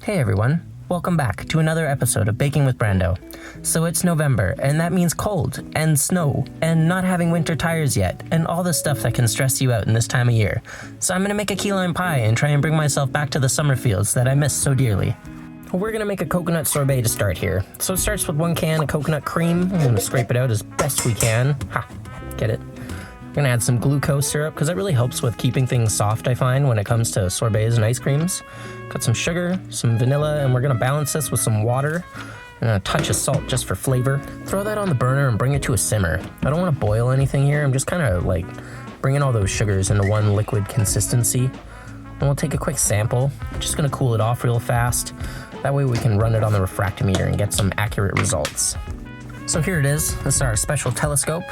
Hey everyone, welcome back to another episode of Baking with Brando. So it's November, and that means cold, and snow, and not having winter tires yet, and all the stuff that can stress you out in this time of year. So I'm gonna make a key lime pie and try and bring myself back to the summer fields that I miss so dearly. We're gonna make a coconut sorbet to start here. So it starts with 1 can of coconut cream. I'm gonna scrape it out as best we can. Ha, get it? We're gonna add some glucose syrup because that really helps with keeping things soft, I find, when it comes to sorbets and ice creams. Got some sugar, some vanilla, and we're gonna balance this with some water and a touch of salt just for flavor. Throw that on the burner and bring it to a simmer. I don't wanna boil anything here. I'm just kind of like bringing all those sugars into one liquid consistency. And we'll take a quick sample. Just gonna cool it off real fast. That way we can run it on the refractometer and get some accurate results. So here it is. This is our special telescope.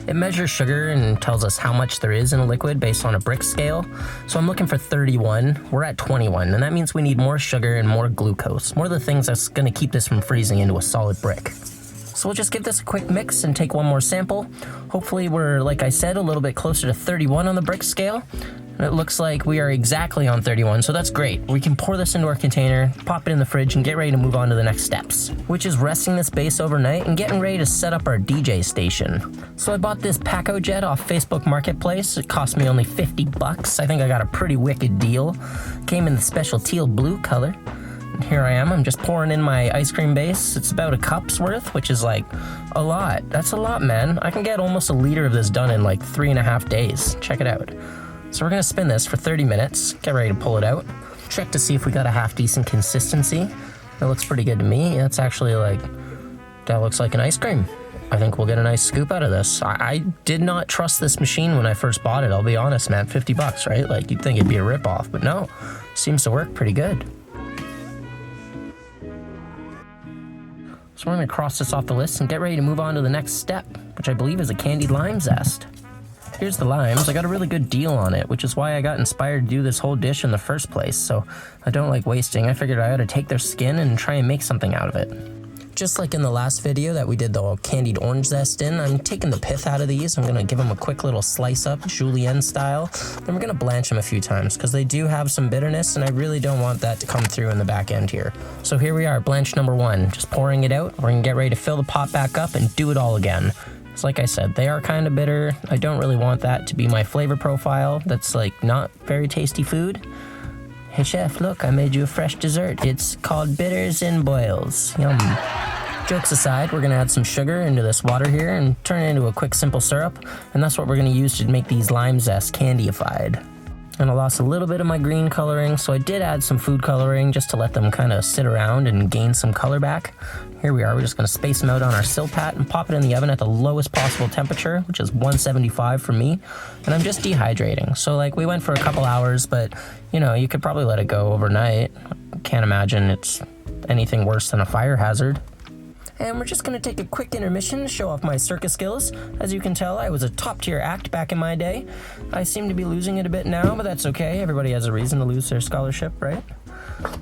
It measures sugar and tells us how much there is in a liquid based on a brick scale. So I'm looking for 31. We're at 21, and that means we need more sugar and more glucose, more of the things that's going to keep this from freezing into a solid brick. So we'll just give this a quick mix and take one more sample. Hopefully we're, like I said, a little bit closer to 31 on the brick scale. And it looks like we are exactly on 31, so that's great. We can pour this into our container, pop it in the fridge, and get ready to move on to the next steps, which is resting this base overnight and getting ready to set up our DJ station. So I bought this Paco Jet off Facebook Marketplace. It cost me only 50 bucks. I think I got a pretty wicked deal. Came in the special teal blue color. And here I am, I'm just pouring in my ice cream base. It's about a cup's worth, which is like a lot. That's a lot, man. I can get almost a liter of this done in like 3.5 days. Check it out. So we're gonna spin this for 30 minutes, get ready to pull it out. Check to see if we got a half decent consistency. That looks pretty good to me. That's actually like, that looks like an ice cream. I think we'll get a nice scoop out of this. I did not trust this machine when I first bought it, I'll be honest, man. 50 bucks, right? Like you'd think it'd be a ripoff, but no, seems to work pretty good. So we're gonna cross this off the list and get ready to move on to the next step, which I believe is a candied lime zest. Here's the limes. I got a really good deal on it, which is why I got inspired to do this whole dish in the first place. So I don't like wasting. I figured I ought to take their skin and try and make something out of it. Just like in the last video that we did the candied orange zest in, I'm taking the pith out of these. I'm gonna give them a quick little slice up, julienne style. Then we're gonna blanch them a few times because they do have some bitterness and I really don't want that to come through in the back end here. So here we are, blanch number 1. Just pouring it out. We're gonna get ready to fill the pot back up and do it all again. So like I said, they are kind of bitter. I don't really want that to be my flavor profile. That's like not very tasty food. Hey chef, look, I made you a fresh dessert. It's called bitters and boils. Yum. Jokes aside, we're gonna add some sugar into this water here and turn it into a quick simple syrup. And that's what we're gonna use to make these lime zest candyified. And I lost a little bit of my green coloring, so I did add some food coloring just to let them kind of sit around and gain some color back. Here we are, we're just gonna space them out on our silpat and pop it in the oven at the lowest possible temperature, which is 175 for me. And I'm just dehydrating. So like we went for a couple hours, but you know, you could probably let it go overnight. Can't imagine it's anything worse than a fire hazard. And we're just gonna take a quick intermission to show off my circus skills. As you can tell, I was a top tier act back in my day. I seem to be losing it a bit now, but that's okay. Everybody has a reason to lose their scholarship, right?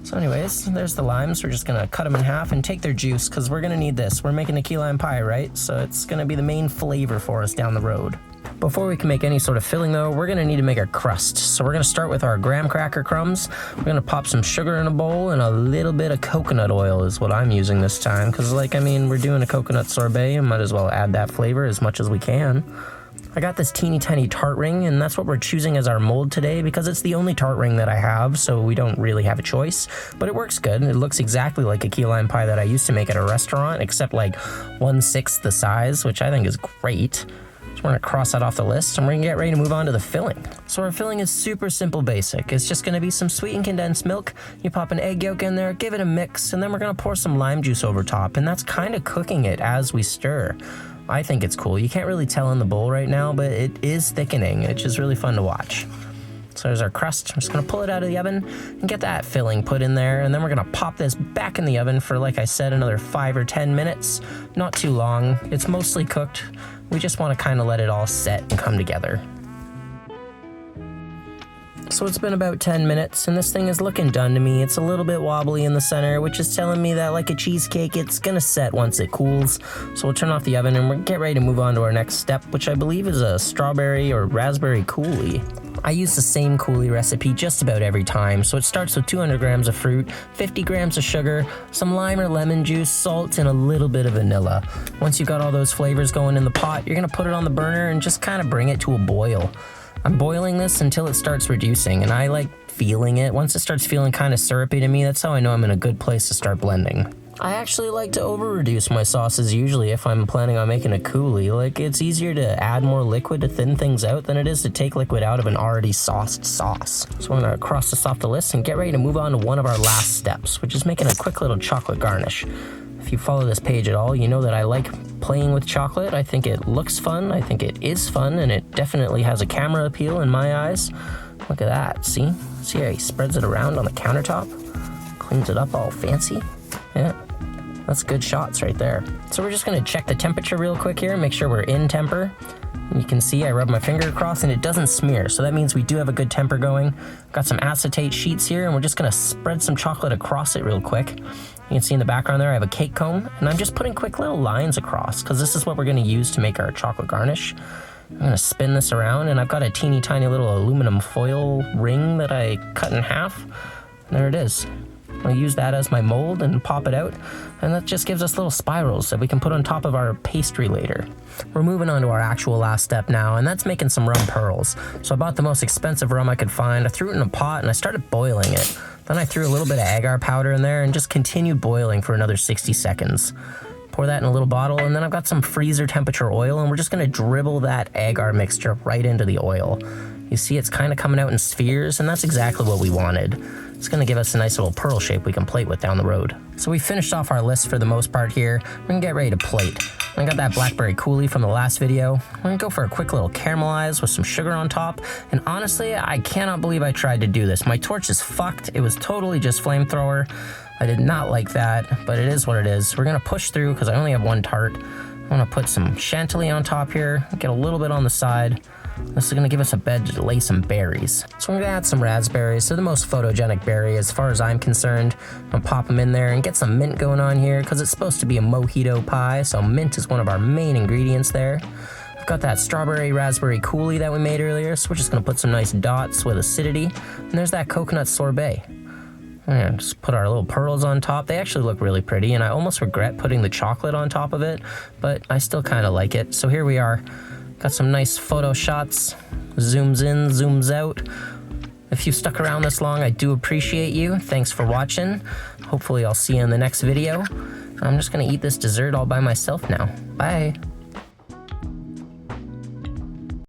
So anyways, there's the limes. We're just gonna cut them in half and take their juice because we're gonna need this. We're making a key lime pie, right? So it's gonna be the main flavor for us down the road. Before we can make any sort of filling though, we're gonna need to make our crust. So we're gonna start with our graham cracker crumbs. We're gonna pop some sugar in a bowl and a little bit of coconut oil is what I'm using this time. Cause like, I mean, we're doing a coconut sorbet and might as well add that flavor as much as we can. I got this teeny tiny tart ring and that's what we're choosing as our mold today because it's the only tart ring that I have, so we don't really have a choice, but it works good. It looks exactly like a key lime pie that I used to make at a restaurant, except like 1/6 the size, which I think is great. So we're gonna cross that off the list and we're gonna get ready to move on to the filling. So our filling is super simple basic. It's just gonna be some sweetened condensed milk. You pop an egg yolk in there, give it a mix, and then we're gonna pour some lime juice over top, and that's kind of cooking it as we stir. I think it's cool. You can't really tell in the bowl right now, but it is thickening, which is really fun to watch. So there's our crust. I'm just gonna pull it out of the oven and get that filling put in there, and then we're gonna pop this back in the oven for, like I said, another 5 or 10 minutes. Not too long. It's mostly cooked. We just wanna kinda let it all set and come together. So it's been about 10 minutes, and this thing is looking done to me. It's a little bit wobbly in the center, which is telling me that, like a cheesecake, it's gonna set once it cools. So we'll turn off the oven and we'll get ready to move on to our next step, which I believe is a strawberry or raspberry coulis. I use the same coulis recipe just about every time, so it starts with 200 grams of fruit, 50 grams of sugar, some lime or lemon juice, salt, and a little bit of vanilla. Once you've got all those flavors going in the pot, you're gonna put it on the burner and just kind of bring it to a boil. I'm boiling this until it starts reducing, and I like feeling it. Once it starts feeling kind of syrupy to me, that's how I know I'm in a good place to start blending. I actually like to over-reduce my sauces usually if I'm planning on making a coulis. Like, it's easier to add more liquid to thin things out than it is to take liquid out of an already sauced sauce. So I'm gonna cross this off the list and get ready to move on to one of our last steps, which is making a quick little chocolate garnish. If you follow this page at all, you know that I like playing with chocolate. I think it looks fun, I think it is fun, and it definitely has a camera appeal in my eyes. Look at that, see? See how he spreads it around on the countertop? Cleans it up all fancy. Yeah, that's good shots right there. So we're just gonna check the temperature real quick here and make sure we're in temper. And you can see I rub my finger across and it doesn't smear, so that means we do have a good temper going. Got some acetate sheets here and we're just gonna spread some chocolate across it real quick. You can see in the background there I have a cake comb, and I'm just putting quick little lines across because this is what we're gonna use to make our chocolate garnish. I'm gonna spin this around, and I've got a teeny tiny little aluminum foil ring that I cut in half. There it is. I'll use that as my mold and pop it out, and that just gives us little spirals that we can put on top of our pastry later. We're moving on to our actual last step now, and that's making some rum pearls. So I bought the most expensive rum I could find, I threw it in a pot, and I started boiling it. Then I threw a little bit of agar powder in there and just continued boiling for another 60 seconds. Pour that in a little bottle, and then I've got some freezer temperature oil, and we're just gonna dribble that agar mixture right into the oil. You see it's kind of coming out in spheres, and that's exactly what we wanted. It's gonna give us a nice little pearl shape we can plate with down the road. So we finished off our list for the most part here. We're gonna get ready to plate. I got that Blackberry coulis from the last video. I'm gonna go for a quick little caramelize with some sugar on top, and honestly, I cannot believe I tried to do this. My torch is fucked. It was totally just flamethrower. I did not like that, but it is what it is. We're gonna push through because I only have one tart. I'm gonna put some Chantilly on top here, get a little bit on the side. This is gonna give us a bed to lay some berries. So I'm gonna add some raspberries, so the most photogenic berry as far as I'm concerned. I'm gonna pop them in there and get some mint going on here because it's supposed to be a mojito pie, so mint is one of our main ingredients there. I've got that strawberry raspberry coulis that we made earlier, so we're just gonna put some nice dots with acidity. And there's that coconut sorbet. And just put our little pearls on top. They actually look really pretty, and I almost regret putting the chocolate on top of it, but I still kind of like it. So here we are. Got some nice photo shots. Zooms in, zooms out. If you've stuck around this long, I do appreciate you. Thanks for watching. Hopefully I'll see you in the next video. I'm just gonna eat this dessert all by myself now. Bye.